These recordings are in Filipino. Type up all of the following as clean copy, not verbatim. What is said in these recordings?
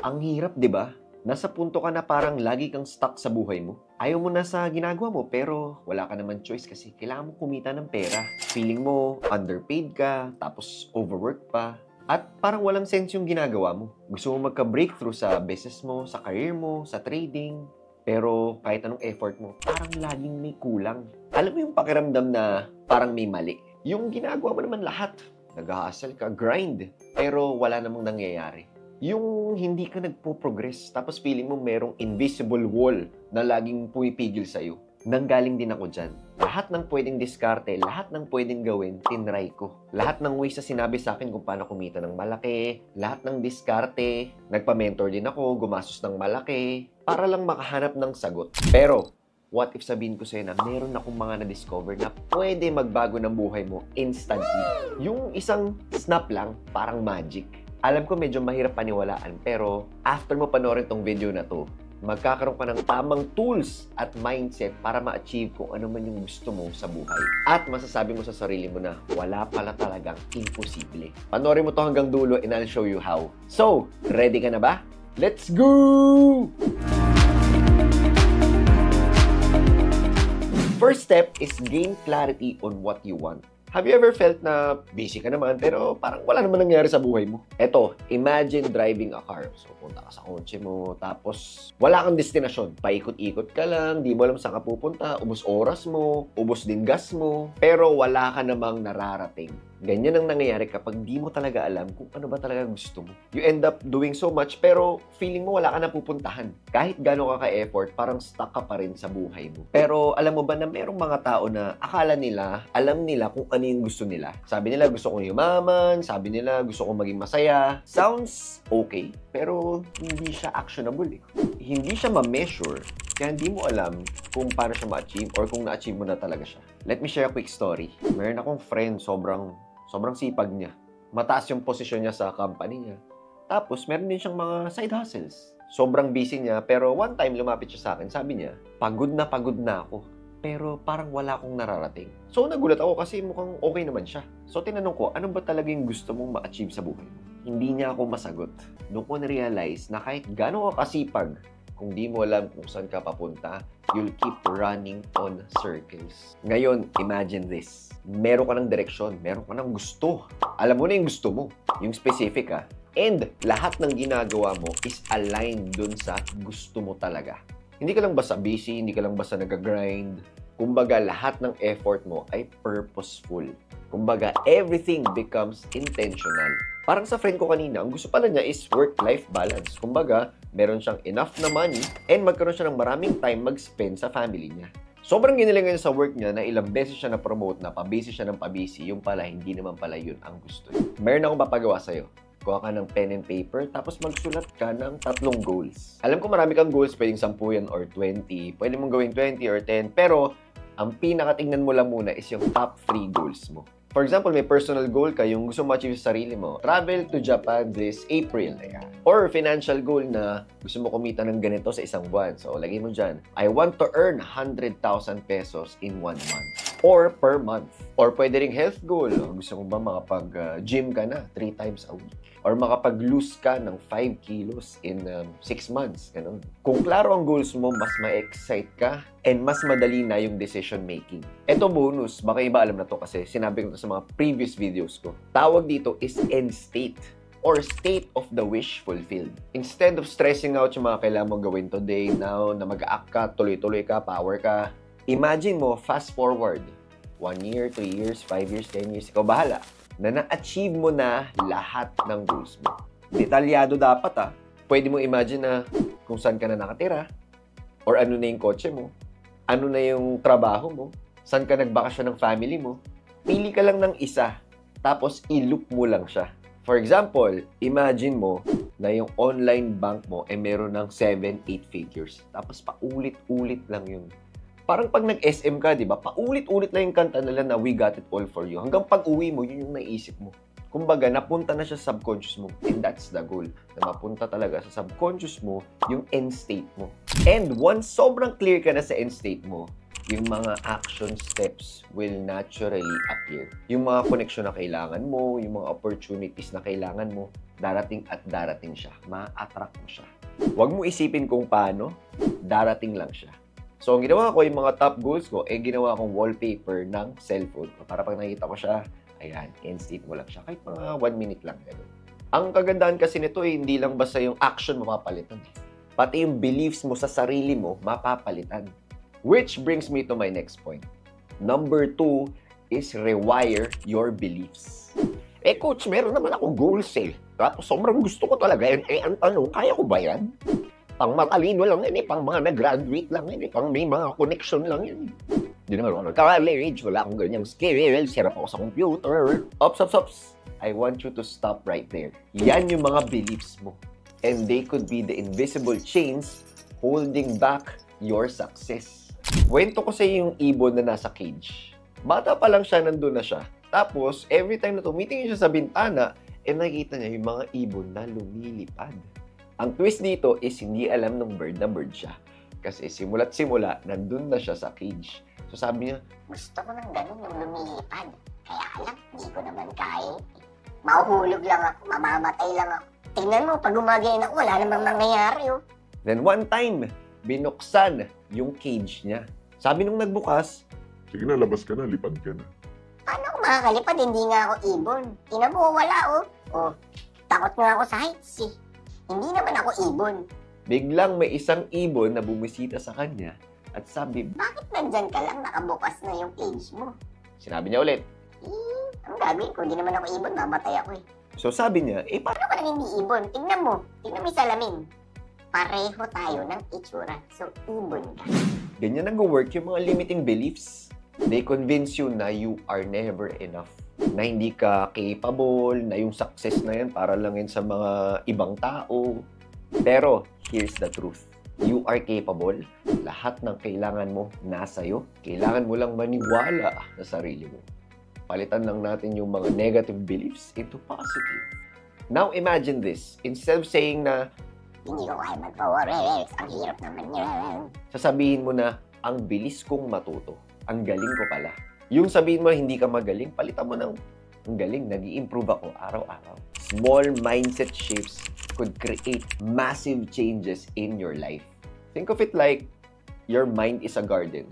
Ang hirap, di ba? Nasa punto ka na parang lagi kang stuck sa buhay mo. Ayaw mo na sa ginagawa mo, pero wala ka naman choice kasi kailangan mo kumita ng pera. Feeling mo underpaid ka, tapos overwork pa. At parang walang sense yung ginagawa mo. Gusto mo magka-breakthrough sa business mo, sa career mo, sa trading. Pero kahit anong effort mo, parang laging may kulang. Alam mo yung pakiramdam na parang may mali. Yung ginagawa mo naman lahat. Nag-hustle ka, grind. Pero wala namang nangyayari. Yung hindi ka nagpo-progress, tapos feeling mo merong invisible wall na laging pumipigil sa'yo. Nanggaling din ako dyan. Lahat ng pwedeng diskarte, lahat ng pwedeng gawin, tinry ko. Lahat ng ways na sinabi sa akin kung paano kumita ng malaki, lahat ng diskarte, nagpa-mentor din ako, gumastos ng malaki, para lang makahanap ng sagot. Pero, what if sabihin ko sa'yo na meron akong mga na-discover na pwede magbago ng buhay mo instantly? Yung isang snap lang, parang magic. Alam ko medyo mahirap paniwalaan, pero after mo panoorin tong video na to, magkakaroon ka ng tamang tools at mindset para ma-achieve kung ano man yung gusto mo sa buhay. At masasabi mo sa sarili mo na wala pala talagang imposible. Panoorin mo to hanggang dulo and I'll show you how. So, ready ka na ba? Let's go! First step is gain clarity on what you want. Have you ever felt na busy ka naman pero parang wala naman nangyari sa buhay mo? Eto, imagine driving a car. So, punta ka sa kotse mo, tapos wala kang destinasyon. Paikot-ikot ka lang, di mo alam saan ka pupunta, ubos oras mo, ubos din gas mo, pero wala ka namang nararating. Ganyan ang nangyayari kapag di mo talaga alam kung ano ba talaga gusto mo. You end up doing so much pero feeling mo wala ka na pupuntahan. Kahit gano'n ka ka-effort, parang stuck ka pa rin sa buhay mo. Pero alam mo ba na merong mga tao na akala nila, alam nila kung ano yung gusto nila. Sabi nila gusto kong yumaman, sabi nila gusto kong maging masaya. Sounds okay, pero hindi siya actionable eh. Hindi siya ma-measure, kaya hindi mo alam kung paano siya ma-achieve or kung na-achieve mo na talaga siya. Let me share a quick story. Meron akong friend, sobrang sipag niya. Mataas yung posisyon niya sa company niya. Tapos, meron din siyang mga side hustles. Sobrang busy niya, pero one time lumapit siya sa akin. Sabi niya, pagod na ako. Pero parang wala akong nararating. So, nagulat ako kasi mukhang okay naman siya. So, tinanong ko, ano ba talaga yung gusto mong ma-achieve sa buhay mo? Hindi niya ako masagot. Doon ko na-realize na kahit gano'n ka kasipag, kung di mo alam kung saan ka papunta, you'll keep running on circles. Ngayon, imagine this. Meron ka ng direksyon, meron ka ng gusto. Alam mo na yung gusto mo, yung specific ha. And lahat ng ginagawa mo is aligned dun sa gusto mo talaga. Hindi ka lang basta busy, hindi ka lang basta nag-grind. Kumbaga, lahat ng effort mo ay purposeful. Kumbaga, everything becomes intentional. Parang sa friend ko kanina, ang gusto pala niya is work-life balance. Kumbaga, meron siyang enough na money and magkaroon siya ng maraming time mag-spend sa family niya. Sobrang ginilingan niya sa work niya na ilang beses siya na-promote na pabisi siya ng pabisi, yung pala, hindi naman pala yun ang gusto niya. Meron akong papagawa sa'yo. Kuha ka ng pen and paper, tapos magsulat ka ng 3 goals. Alam ko marami kang goals, pwedeng 10 yan or 20. Pwede mong gawin 20 or 10, pero ang pinakatingnan mo lang muna is yung top 3 goals mo. For example, may personal goal ka, yung gusto mo achieve sa sarili mo. Travel to Japan this April. Ayan. Or financial goal na gusto mo kumita ng ganito sa isang buwan. So, lagay mo dyan, I want to earn 100,000 pesos in 1 month. Or per month. Or pwede ring health goal. Gusto mo ba makapag-gym ka na 3 times a week? Or makapag-lose ka ng 5 kilos in 6 months. Ganun. Kung klaro ang goals mo, mas ma-excite ka and mas madali na yung decision making. Ito bonus, baka iba alam na to kasi sinabi ko to sa mga previous videos ko. Tawag dito is end state or state of the wish fulfilled. Instead of stressing out yung mga kailangan mo gawin today, now, na mag-a-act ka, tuloy-tuloy ka, power ka, imagine mo, fast forward, 1 year, 3 years, 5 years, 10 years, ikaw bahala, na na-achieve mo na lahat ng goals mo. Detalyado dapat Pwede mo imagine na kung saan ka na nakatira, or ano na yung kotse mo, ano na yung trabaho mo, saan ka nagbakasyon ng family mo. Pili ka lang ng isa, tapos i-loop mo lang siya. For example, imagine mo na yung online bank mo meron ng 7-8 figures. Tapos paulit-ulit lang yun. Parang pag nag-SM ka, di ba? Paulit-ulit lang yung kanta nila na we got it all for you. Hanggang pag-uwi mo, yun yung naisip mo. Kumbaga, napunta na siya sa subconscious mo. And that's the goal. Na mapunta talaga sa subconscious mo yung end state mo. And once sobrang clear ka na sa end state mo, yung mga action steps will naturally appear. Yung mga connection na kailangan mo, yung mga opportunities na kailangan mo, darating at darating siya. Ma-attract mo siya. Huwag mo isipin kung paano, darating lang siya. So, ang ginawa ko, yung mga top goals ko, ginawa kong wallpaper ng cellphone. Para pag nakita ko siya, ayan, instate mo lang siya. Kahit mga 1 minute lang. Ganun. Ang kagandahan kasi nito, hindi lang basta yung action mapapalitan. Pati yung beliefs mo sa sarili mo, mapapalitan. Which brings me to my next point. Number 2 is rewire your beliefs. Coach, meron naman akong goals Tapos sobrang gusto ko talaga yan. Ang tanong, kaya ko ba yan? Pang matalino lang yan pang mga nag-graduate lang yan pang may mga connection lang yan Hindi naman ako college, wala akong ganyang skills, hirap ako sa computer. Ops. I want you to stop right there. Yan yung mga beliefs mo. And they could be the invisible chains holding back your success. Kwento ko sa yung ibon na nasa cage. Bata pa lang siya, nandun na siya. Tapos, every time na tumitingin siya sa bintana, nakikita niya yung mga ibon na lumilipad. Ang twist dito is hindi alam ng bird na bird siya. Kasi simula't simula, nandun na siya sa cage. So sabi niya, gusto ko ng ganun yung lumilipad. Kaya alam, hindi ko naman kaya. Mahuhulog lang ako, mamamatay lang ako. Tingnan mo, pag gumagayin ako, wala namang nangyayari. Then one time, binuksan yung cage niya. Sabi nung nagbukas, sige na, labas ka na, lipad ka na. Paano ako makakalipad? Hindi nga ako ibon. Tingnan mo, wala takot nga ako sa heights Hindi naman ako ibon. Biglang may isang ibon na bumisita sa kanya at sabi, bakit nandyan ka lang, nakabukas na yung cage mo? Sinabi niya ulit. Ang gagawin ko, hindi naman ako ibon, mamatay ako So sabi niya, paano ka nang hindi ibon? Tingnan mo yung salamin. Pareho tayo ng itsura. So, ibon ka. Ganyan nag-work yung mga limiting beliefs. They convince you na you are never enough. Na hindi ka capable, na yung success na yan para lang yan sa mga ibang tao. Pero, here's the truth. You are capable. Lahat ng kailangan mo nasa'yo. Kailangan mo lang maniwala sa sarili mo. Palitan lang natin yung mga negative beliefs into positive. Now, imagine this. Instead of saying na, hindi ko kaya mag-power rex, ang hirap naman yan. Sasabihin mo na, ang bilis kong matuto. Ang galing ko pala. Yung sabihin mo hindi ka magaling, palitan mo ng, ang galing, nag-i-improve ako araw-araw. Small mindset shifts could create massive changes in your life. Think of it like, your mind is a garden.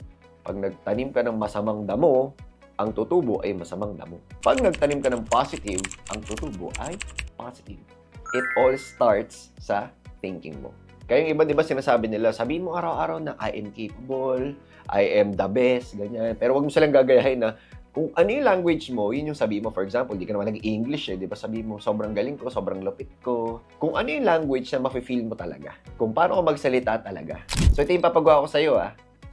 Pag nagtanim ka ng masamang damo, ang tutubo ay masamang damo. Pag nagtanim ka ng positive, ang tutubo ay positive. It all starts sa thinking mo. Kaya yung iba, di ba, sinasabi nila, sabihin mo araw-araw na I am capable, I am the best, ganyan. Pero wag mo silang gagayahin na kung ano yung language mo, yun yung sabihin mo. For example, di ka naman nag-English di ba? Sabihin mo, sobrang galing ko, sobrang lupit ko. Kung ano yung language na mafe-feel mo talaga. Kung paano ka magsalita talaga. So ito yung papagawa ko sa'yo,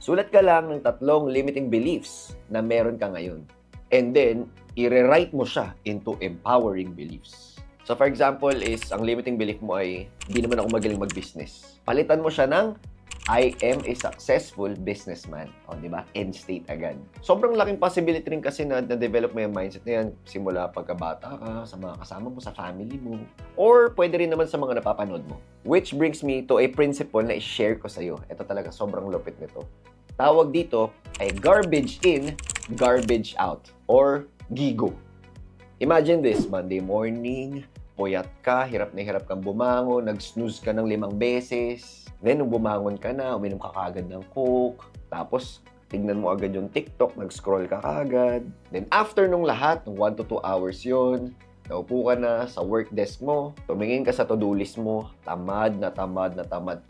Sulat ka lang ng 3 limiting beliefs na meron ka ngayon. And then, i-rewrite mo siya into empowering beliefs. So for example is, ang limiting belief mo ay, hindi naman ako magaling mag-business. Palitan mo siya ng, I am a successful businessman. O, di ba? End state agad. Sobrang laking possibility rin kasi na na-develop mo yung mindset na yan simula pagkabata ka, sa mga kasama mo, sa family mo. Or pwede rin naman sa mga napapanood mo. Which brings me to a principle na i-share ko sa'yo. Ito talaga, sobrang lupit nito. Tawag dito ay garbage in, garbage out. Or GIGO. Imagine this, Monday morning, puyat ka, hirap na hirap kang bumangon, nag-snooze ka ng 5 beses. Then, nung bumangon ka na, uminom ka kagad ng Coke. Tapos, tignan mo agad yung TikTok, nag-scroll ka kagad. Then, after nung lahat, nung 1 to 2 hours yun, naupo ka na sa work desk mo, tumingin ka sa to-do list mo, tamad na tamad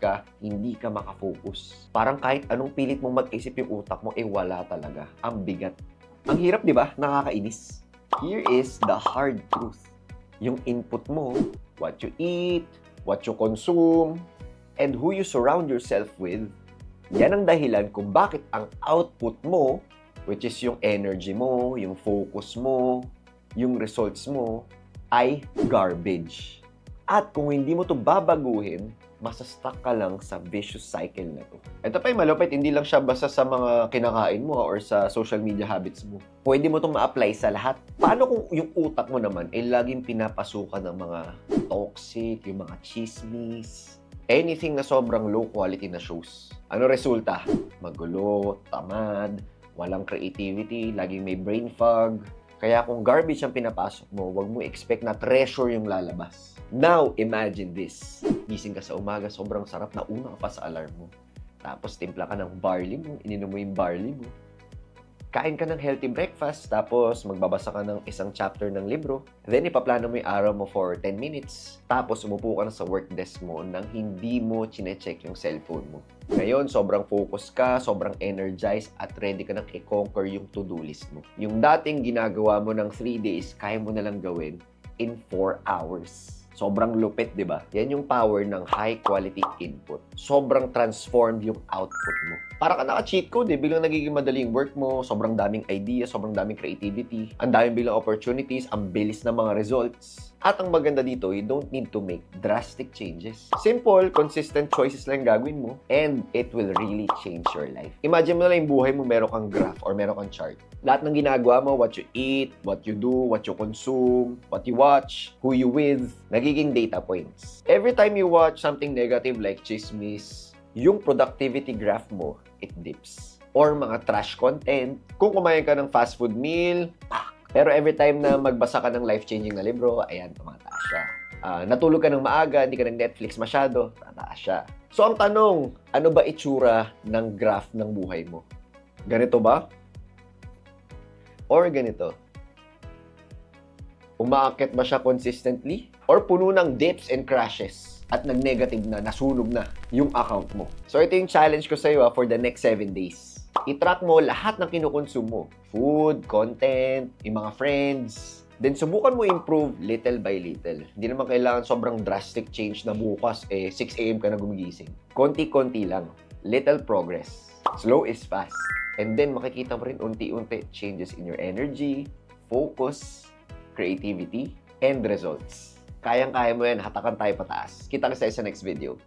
ka, hindi ka makafocus. Parang kahit anong pilit mong mag-isip yung utak mo, wala talaga. Ang bigat. Ang hirap, di ba? Nakakainis. Here is the hard truth. Yung input mo, what you eat, what you consume, and who you surround yourself with, yan ang dahilan kung bakit ang output mo, which is yung energy mo, yung focus mo, yung results mo, ay garbage. At kung hindi mo to babaguhin, masastuck ka lang sa vicious cycle na to. Ito pa yung malupit, hindi lang siya basta sa mga kinakain mo or sa social media habits mo. Pwede mo itong ma-apply sa lahat. Paano kung yung utak mo naman ay laging pinapasukan ng mga toxic, yung mga chismis, anything na sobrang low quality na shows. Ano resulta? Magulo, tamad, walang creativity, laging may brain fog. Kaya kung garbage ang pinapasok mo, huwag mo expect na treasure yung lalabas. Now, imagine this. Gising ka sa umaga, sobrang sarap na una ka pa sa alarm mo. Tapos timpla ka ng barley mo, ininom mo yung barley mo. Kain ka ng healthy breakfast, tapos magbabasa ka ng isang chapter ng libro. Then, ipaplano mo yung araw mo for 10 minutes. Tapos, umupo ka na sa work desk mo nang hindi mo chinecheck yung cellphone mo. Ngayon, sobrang focus ka, sobrang energized, at ready ka nang i-conquer yung to-do list mo. Yung dating ginagawa mo ng 3 days, kaya mo na lang gawin in 4 hours. Sobrang lupit, di ba? Yan yung power ng high-quality input. Sobrang transformed yung output mo. Para ka naka-cheat code, biglang nagiging madaling work mo, sobrang daming ideas, sobrang daming creativity, ang daming bilang opportunities, ang bilis ng mga results. At ang maganda dito, you don't need to make drastic changes. Simple, consistent choices lang gagawin mo, and it will really change your life. Imagine mo na lang yung buhay mo, meron kang graph or meron kang chart. Lahat ng ginagawa mo, what you eat, what you do, what you consume, what you watch, who you with, nagiging data points. Every time you watch something negative like chismis, yung productivity graph mo, it dips. Or mga trash content. Kung kumain ka ng fast food meal, pero every time na magbasa ka ng life-changing na libro, ayan, tumataas siya. Natulog ka ng maaga, hindi ka ng Netflix masyado, tataas siya. So ang tanong, ano ba itsura ng graph ng buhay mo? Ganito ba? Or ganito? Umaakit ba siya consistently? Or puno ng dips and crashes? At nag-negative na, nasunog na yung account mo. So ito yung challenge ko sa'yo for the next 7 days. I-track mo lahat ng kinukonsume mo. Food, content, yung mga friends. Then subukan mo improve little by little. Hindi naman kailangan sobrang drastic change na bukas 6 a.m. ka na gumigising. Konti-konti lang. Little progress. Slow is fast. And then makikita mo rin unti-unti changes in your energy, focus, creativity, and results. Kayang-kaya mo yan. Hatakan tayo pataas. Kita ka sa next video.